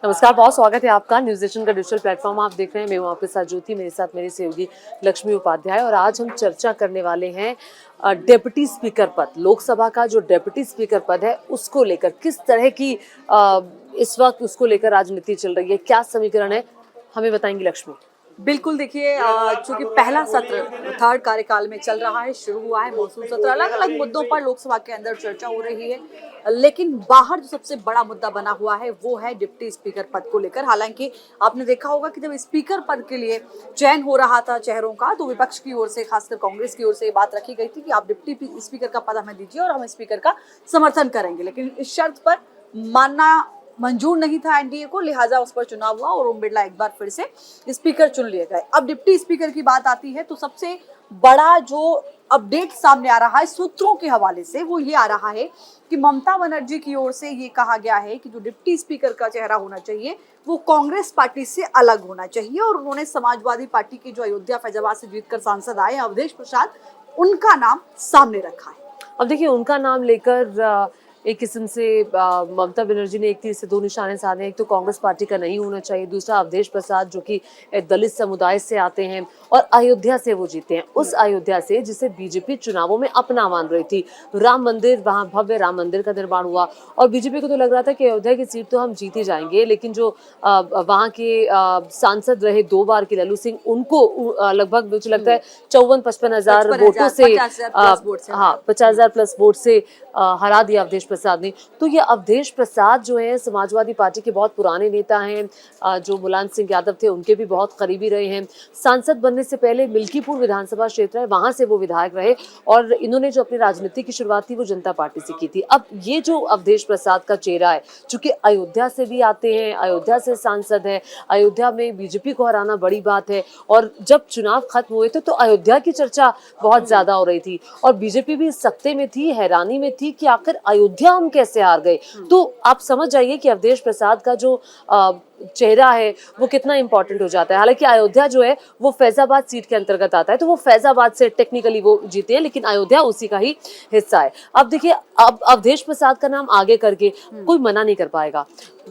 नमस्कार, बहुत स्वागत है आपका न्यूज नेशन का डिजिटल प्लेटफॉर्म आप देख रहे हैं। मैं हूं आपके साथ ज्योति, मेरे साथ मेरी सहयोगी लक्ष्मी उपाध्याय। और आज हम चर्चा करने वाले हैं डेप्यूटी स्पीकर पद, लोकसभा का जो डेप्यूटी स्पीकर पद है उसको लेकर किस तरह की इस वक्त उसको लेकर राजनीति चल रही है, क्या समीकरण है, हमें बताएंगी लक्ष्मी। बिल्कुल देखिए, चूंकि पहला सत्र थर्ड कार्यकाल में चल रहा है, शुरू हुआ है मॉनसून सत्र। अलग अलग मुद्दों पर लोकसभा के अंदर चर्चा हो रही है, लेकिन बाहर जो सबसे बड़ा मुद्दा बना हुआ है वो है डिप्टी स्पीकर पद को लेकर। हालांकि आपने देखा होगा कि जब स्पीकर पद के लिए चयन हो रहा था चेहरों का, तो विपक्ष की ओर से, खासकर कांग्रेस की ओर से ये बात रखी गई थी कि आप डिप्टी स्पीकर का पद हमें दीजिए और हम स्पीकर का समर्थन करेंगे। लेकिन इस शर्त पर मानना मंजूर नहीं था एनडीए को, लिहाजा उस पर चुनाव हुआ और ओम बिरला एक बार फिर से स्पीकर चुन लिए गए। अब डिप्टी स्पीकर की बात आती है तो सबसे बड़ा जो अपडेट सामने आ रहा है सूत्रों के हवाले से वो ये आ रहा है कि ममता बनर्जी की ओर से ये कहा गया है कि जो डिप्टी स्पीकर का चेहरा होना चाहिए वो कांग्रेस पार्टी से अलग होना चाहिए। और उन्होंने समाजवादी पार्टी के जो अयोध्या फैजाबाद से जीतकर सांसद आए अवधेश प्रसाद, उनका नाम सामने रखा है। अब देखिए, उनका नाम लेकर एक किस्म से ममता बनर्जी ने एक तीर से दो निशाने साधे हैं। एक तो कांग्रेस पार्टी का नहीं होना चाहिए, दूसरा अवधेश प्रसाद जो कि दलित समुदाय से आते हैं और अयोध्या से वो जीते हैं, उस अयोध्या से जिसे बीजेपी चुनावों में अपना मान रही थी। राम मंदिर, वहां भव्य राम मंदिर का निर्माण हुआ और बीजेपी को तो लग रहा था कि अयोध्या की सीट तो हम जीत ही जाएंगे, लेकिन जो वहां के सांसद रहे 2 बार के लल्लू सिंह, उनको लगभग मुझे लगता है 54-55 हजार वोटों से, हाँ 50,000 प्लस वोट से हरा दिया अवधेश प्रसाद ने। तो ये अवधेश प्रसाद जो है समाजवादी पार्टी के बहुत पुराने नेता हैं, जो मुलायम सिंह यादव थे उनके भी बहुत करीबी रहे हैं। सांसद बनने से पहले मिल्कीपुर विधानसभा क्षेत्र है, वहां से वो विधायक रहे और इन्होंने जो अपनी राजनीति की शुरुआत थी वो जनता पार्टी से की थी। अब ये जो अवधेश प्रसाद का चेहरा है, चूंकि अयोध्या से भी आते हैं, अयोध्या से सांसद है, अयोध्या में बीजेपी को हराना बड़ी बात है और जब चुनाव खत्म हुए थे तो अयोध्या की चर्चा बहुत ज्यादा हो रही थी और बीजेपी भी सख्ते में थी, हैरानी में थी कि आखिर अयोध्या हम कैसे हार गए। तो आप समझ जाइए कि अवधेश प्रसाद का जो चेहरा है वो कितना इंपॉर्टेंट हो जाता है। हालांकि अयोध्या जो है वो फैजाबाद सीट के अंतर्गत आता है, तो वो फैजाबाद से टेक्निकली वो जीते हैं, लेकिन अयोध्या उसी का ही हिस्सा है। अब देखिए, अब अवधेश प्रसाद का नाम आगे करके कोई मना नहीं कर पाएगा,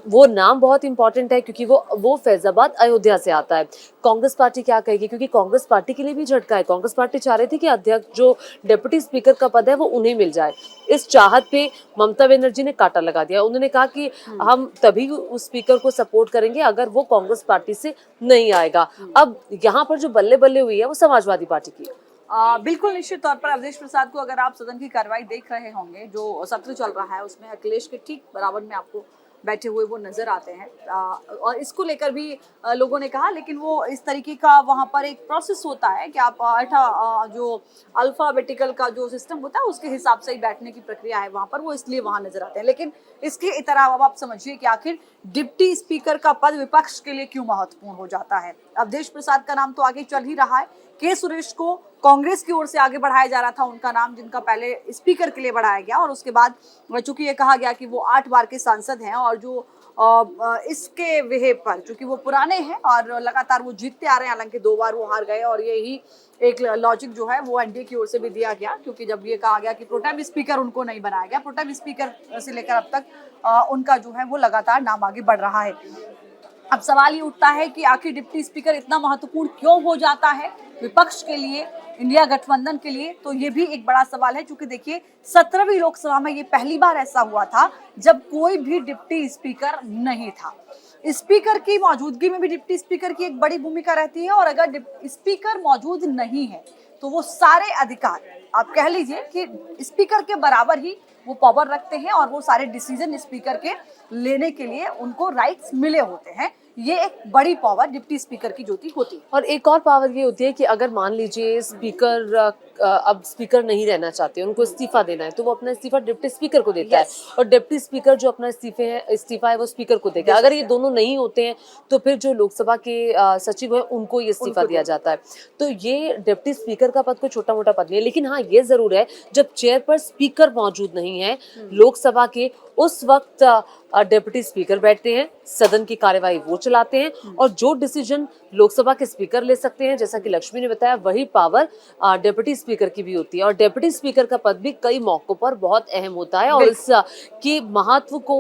वो नाम बहुत इंपॉर्टेंट है क्योंकि वो फैजाबाद अयोध्या से आता है। कांग्रेस पार्टी क्या कहेगी, क्योंकि कांग्रेस पार्टी के लिए भी झटका है। कांग्रेस पार्टी चाह रही थी कि अध्यक्ष जो डिप्टी स्पीकर का पद है वो उन्हें मिल जाए। इस चाहत पे ममता बनर्जी ने कांटा लगा दिया। उन्होंने कहा कि हम तभी उस स्पीकर को सपोर्ट करेंगे अगर वो कांग्रेस पार्टी से नहीं आएगा। अब यहाँ पर जो बल्ले बल्ले हुई है वो समाजवादी पार्टी की है। बिल्कुल निश्चित तौर पर अवधेश प्रसाद को, अगर आप सदन की कार्रवाई देख रहे होंगे, जो सत्र चल रहा है उसमें अखिलेश के ठीक बराबर में आपको बैठे हुए वो नजर आते हैं। और इसको लेकर भी लोगों ने कहा, लेकिन वो इस तरीके का वहाँ पर एक प्रोसेस होता है कि आप जो अल्फाबेटिकल का जो सिस्टम होता है उसके हिसाब से ही बैठने की प्रक्रिया है वहाँ पर, वो इसलिए वहाँ नजर आते हैं। लेकिन इसके इतना अब आप समझिए कि आखिर डिप्टी स्पीकर का पद विपक्ष के लिए क्यों महत्वपूर्ण हो जाता है। अवधेश प्रसाद का नाम तो आगे चल ही रहा है, के सुरेश को कांग्रेस की ओर से आगे बढ़ाया जा रहा था उनका नाम, जिनका पहले स्पीकर के लिए बढ़ाया गया और उसके बाद चूंकि ये कहा गया कि वो 8 बार के सांसद हैं और जो इसके वेहे पर चूंकि वो पुराने हैं और लगातार वो जीतते आ रहे हैं, हालांकि 2 बार वो हार गए और यही एक लॉजिक जो है वो एनडीए की ओर से भी दिया गया, क्योंकि जब ये कहा गया कि प्रोटेम स्पीकर उनको नहीं बनाया गया, प्रोटेम स्पीकर से लेकर अब तक उनका जो है वो लगातार नाम आगे बढ़ रहा है। अब सवाल ये उठता है कि आखिर डिप्टी स्पीकर इतना महत्वपूर्ण क्यों हो जाता है विपक्ष के लिए, इंडिया गठबंधन के लिए। तो ये भी एक बड़ा सवाल है, क्योंकि देखिए 17वीं लोकसभा में ये पहली बार ऐसा हुआ था जब कोई भी डिप्टी स्पीकर नहीं था। स्पीकर की मौजूदगी में भी डिप्टी स्पीकर की एक बड़ी भूमिका रहती है और अगर स्पीकर मौजूद नहीं है तो वो सारे अधिकार, आप कह लीजिए कि स्पीकर के बराबर ही वो पावर रखते हैं और वो सारे डिसीजन स्पीकर के लेने के लिए उनको राइट्स मिले होते हैं। ये एक बड़ी पावर डिप्टी स्पीकर की जो होती है। और एक और पावर ये होती है कि अगर मान लीजिए स्पीकर अब स्पीकर नहीं रहना चाहते, उनको इस्तीफा देना है, तो वो अपना इस्तीफा डिप्टी स्पीकर को देता है और डिप्टी स्पीकर जो अपना इस्तीफा है वो स्पीकर को देगा। अगर ये दोनों नहीं होते हैं तो फिर जो लोकसभा के सचिव है उनको ये इस्तीफा दिया जाता है। तो ये डिप्टी स्पीकर का पद कोई छोटा मोटा पद नहीं है, लेकिन हाँ ये जरूर है जब चेयर पर स्पीकर मौजूद नहीं है लोकसभा के, उस वक्त डिप्टी स्पीकर बैठते हैं, सदन की कार्यवाही वो चलाते हैं और जो डिसीजन लोकसभा के स्पीकर ले सकते हैं, जैसा कि लक्ष्मी ने बताया, वही पावर डेप्यूटी स्पीकर की भी होती है। और डेप्यूटी स्पीकर का पद भी कई मौकों पर बहुत अहम होता है और इस की महत्व को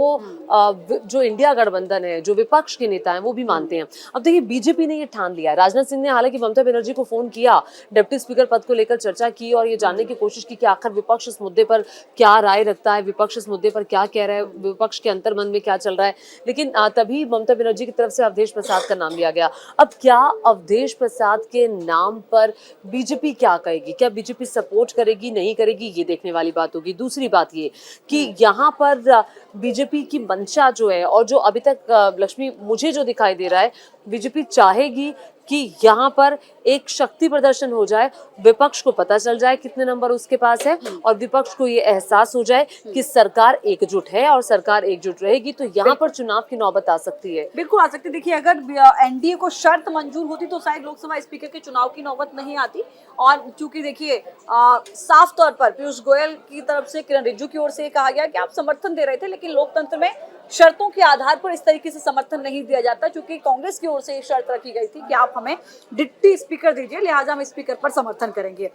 जो इंडिया गठबंधन है, जो विपक्ष के नेता हैं, वो भी मानते हैं। अब देखिए, बीजेपी ने ये ठान लिया है। राजनाथ सिंह ने हालांकि ममता बनर्जी को फोन किया, डिप्टी स्पीकर पद को लेकर चर्चा की और ये जानने की कोशिश की कि आखिर विपक्ष इस मुद्दे पर क्या राय रखता है, विपक्ष इस मुद्दे पर क्या कह रहा है, विपक्ष के अंतर्मन में क्या चल रहा है। लेकिन तभी ममता बनर्जी की तरफ से अवधेश प्रसाद का नाम लिया गया। अब क्या अवधेश प्रसाद के नाम पर बीजेपी क्या कहेगी? क्या बीजेपी सपोर्ट करेगी, नहीं करेगी, ये देखने वाली बात होगी। दूसरी बात ये कि यहाँ पर बीजेपी की मंशा जो है और जो अभी तक लक्ष्मी मुझे जो दिखाई दे रहा है, बीजेपी चाहेगी कि यहाँ पर एक शक्ति प्रदर्शन हो जाए, विपक्ष को पता चल जाए कितने नंबर उसके पास है और विपक्ष को ये एहसास हो जाए कि सरकार एकजुट है और सरकार एकजुट रहेगी, तो यहाँ पर चुनाव की नौबत आ सकती है। बिल्कुल आ सकती है। देखिए, अगर एनडीए को शर्त मंजूर होती तो शायद लोकसभा स्पीकर के चुनाव की नौबत नहीं आती। और चूंकि देखिए, साफ तौर पर पीयूष गोयल की तरफ से, किरण रिजिजू की ओर से कहा गया कि आप समर्थन दे रहे थे, लेकिन लोकतंत्र में शर्तों के आधार पर इस तरीके से समर्थन नहीं दिया जाता। क्योंकि कांग्रेस की ओर से ये शर्त रखी गई थी कि आप हमें डिप्टी स्पीकर दीजिए, लिहाजा हम स्पीकर पर समर्थन करेंगे।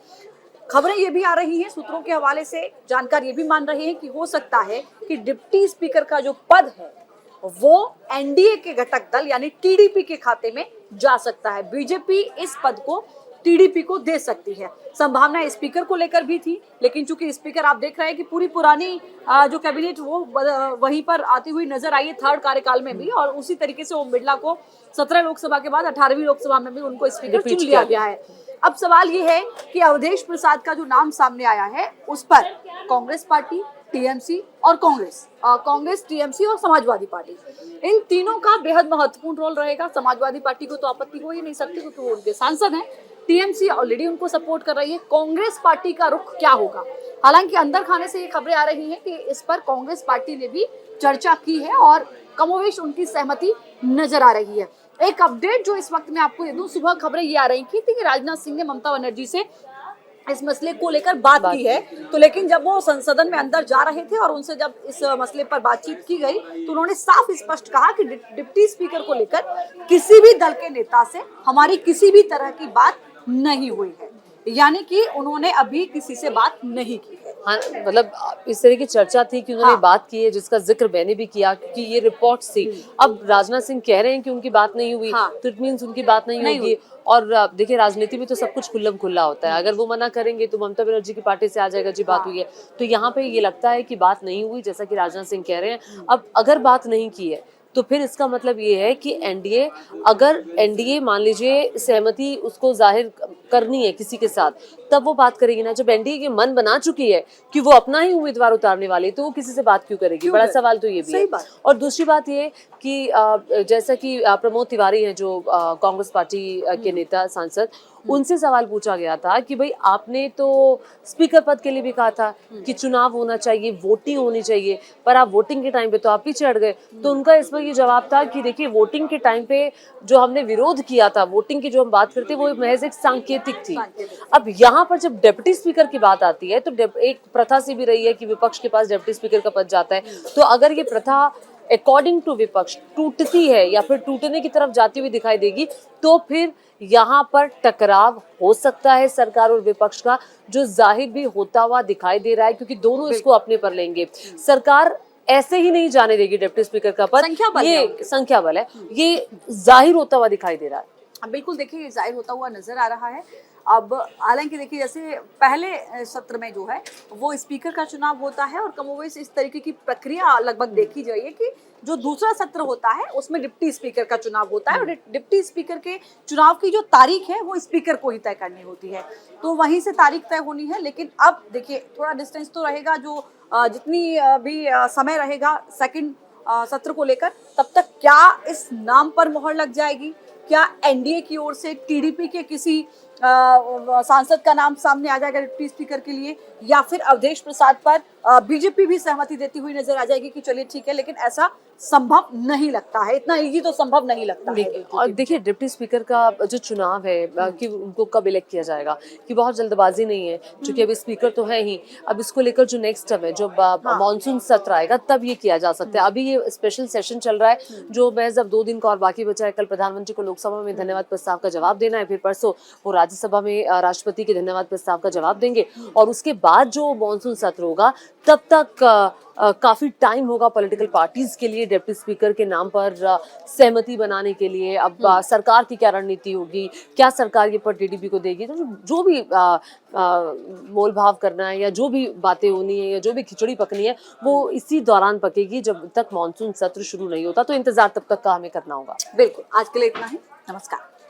खबरें ये भी आ रही हैं, सूत्रों के हवाले से जानकार ये भी मान रहे हैं कि हो सकता है कि डिप्टी स्पीकर का जो पद है वो एनडीए के घटक दल यानी टीडीपी के खाते में जा सकता है। बीजेपी इस पद को टीडीपी को दे सकती है। संभावना स्पीकर को लेकर भी थी, लेकिन चूंकि स्पीकर आप देख रहे हैं कि पूरी पुरानी जो कैबिनेट वो वहीं पर आती हुई नजर आई है थर्ड कार्यकाल में भी, और उसी तरीके से ओम बिरला को 17 लोकसभा के बाद 18वीं लोकसभा में भी उनको स्पीकर चुन लिया गया है। अब सवाल ये है कि अवधेश प्रसाद का जो नाम सामने आया है उस पर कांग्रेस पार्टी, टीएमसी और कांग्रेस, टीएमसी और समाजवादी पार्टी, इन तीनों का बेहद महत्वपूर्ण रोल रहेगा। समाजवादी पार्टी को तो आपत्ति हो ही नहीं सकती क्योंकि वो उनके सांसद हैं। टीएमसी ऑलरेडी उनको सपोर्ट कर रही है। कांग्रेस पार्टी का रुख क्या होगा? हालांकि अंदर खाने से ये खबरें आ रही हैं कि इस पर कांग्रेस पार्टी ने भी चर्चा की है और कमोवेश उनकी सहमति नजर आ रही है। एक अपडेट जो इस वक्त मैं आपको दे दूं, सुबह खबरें ये आ रही थी कि राजनाथ सिंह ने ममता बनर्जी से इस मसले को लेकर बात की है, तो लेकिन जब वो संसदन में अंदर जा रहे थे और उनसे जब इस मसले पर बातचीत की गई तो उन्होंने साफ स्पष्ट कहा कि डिप्टी स्पीकर को लेकर किसी भी दल के नेता से हमारी किसी भी तरह की बात नहीं हुई है, यानी कि उन्होंने अभी किसी से बात नहीं की है। हाँ, मतलब इस तरह की चर्चा थी कि उन्होंने बात की है, जिसका जिक्र मैंने भी किया क्योंकि ये रिपोर्ट्स थी। अब राजनाथ सिंह कह रहे हैं कि उनकी बात नहीं हुई, तो इट मींस उनकी बात नहीं होगी। और देखिए, राजनीति में तो सब कुछ खुल्लम खुल्ला होता है। अगर वो मना करेंगे तो ममता बनर्जी की पार्टी से आ जाएगा जी बात हुई है। तो यहाँ पे ये लगता है कि बात नहीं हुई, जैसा कि राजनाथ सिंह कह रहे हैं। अब अगर बात नहीं की है तो फिर इसका मतलब ये है कि एनडीए, अगर एनडीए मान लीजिए सहमति उसको जाहिर करनी है किसी के साथ, तब वो बात करेगी ना। जब एनडीए के मन बना चुकी है कि वो अपना ही उम्मीदवार उतारने वाली, तो वो किसी से बात क्यों करेगी? बड़ा सवाल तो ये भी है। और दूसरी बात ये कि जैसा कि प्रमोद तिवारी हैं जो कांग्रेस पार्टी के नेता सांसद, उनसे सवाल पूछा गया था कि भाई आपने तो स्पीकर पद के लिए भी कहा था कि चुनाव होना चाहिए, वोटिंग होनी चाहिए, पर आप वोटिंग के टाइम पे तो आप पीछे हट गए। तो उनका इस पर ये जवाब था कि देखिए, वोटिंग के टाइम पे जो हमने विरोध किया था, वोटिंग की जो हम बात करते वो महज एक सांकेतिक थी। अब यहाँ पर जब डिप्टी स्पीकर की बात आती है तो एक प्रथा सी भी रही है कि विपक्ष के पास डिप्टी स्पीकर का पद जाता है। तो अगर ये प्रथा अकॉर्डिंग टू विपक्ष टूटती है या फिर टूटने की तरफ जाती हुई दिखाई देगी, तो फिर यहाँ पर टकराव हो सकता है सरकार और विपक्ष का, जो जाहिर भी होता हुआ दिखाई दे रहा है क्योंकि दोनों इसको अपने पर लेंगे। सरकार ऐसे ही नहीं जाने देगी डिप्टी स्पीकर का पद, ये संख्या बल है, ये जाहिर होता हुआ दिखाई दे रहा है। बिल्कुल, देखिए ये जाहिर होता हुआ नजर आ रहा है। अब हालांकि देखिए, जैसे पहले सत्र में जो है वो स्पीकर का चुनाव होता है और कमोवेश इस तरीके की प्रक्रिया लगभग देखी जाइए कि जो दूसरा सत्र होता है उसमें डिप्टी स्पीकर का चुनाव होता है और डिप्टी स्पीकर के चुनाव की जो तारीख है वो स्पीकर को ही तय करनी होती है, तो वहीं से तारीख तय होनी है। लेकिन अब देखिए, थोड़ा डिस्टेंस तो रहेगा, जो जितनी भी समय रहेगा सेकंड सत्र को लेकर, तब तक क्या इस नाम पर मोहर लग जाएगी? क्या एनडीए की ओर से टीडीपी के किसी सांसद का नाम सामने आ जाएगा डिप्टी स्पीकर के लिए, या फिर अवधेश प्रसाद पर बीजेपी भी सहमति देती हुई नजर आ जाएगी कि चलिए ठीक है, लेकिन ऐसा संभव नहीं लगता है, इतना इजी तो संभव नहीं लगता है। और देखिए डिप्टी स्पीकर का जो चुनाव है कि उनको कब इलेक्ट किया जाएगा, कि बहुत जल्दबाजी नहीं है, क्योंकि अभी स्पीकर तो है ही। अब इसको लेकर जो नेक्स्ट टर्म है, जो मानसून सत्र आएगा तब ये किया जा सकता है। अभी ये स्पेशल सेशन चल रहा है, जो महज अब 2 दिन का और बाकी बचा है। कल प्रधानमंत्री को लोकसभा में धन्यवाद प्रस्ताव का जवाब देना है, फिर परसों वो राज्यसभा में राष्ट्रपति के धन्यवाद प्रस्ताव का जवाब देंगे, और उसके बाद जो मानसून सत्र होगा तब तक काफी टाइम होगा पॉलिटिकल पार्टीज के लिए डिप्टी स्पीकर के नाम पर सहमति बनाने के लिए। अब सरकार की क्या रणनीति होगी, क्या सरकार ये पद टीडीपी को देगी, तो जो भी मोल भाव करना है या जो भी बातें होनी है या जो भी खिचड़ी पकनी है वो इसी दौरान पकेगी, जब तक मानसून सत्र शुरू नहीं होता। तो इंतजार तब तक का हमें करना होगा। बिल्कुल, आज के लिए इतना ही। नमस्कार।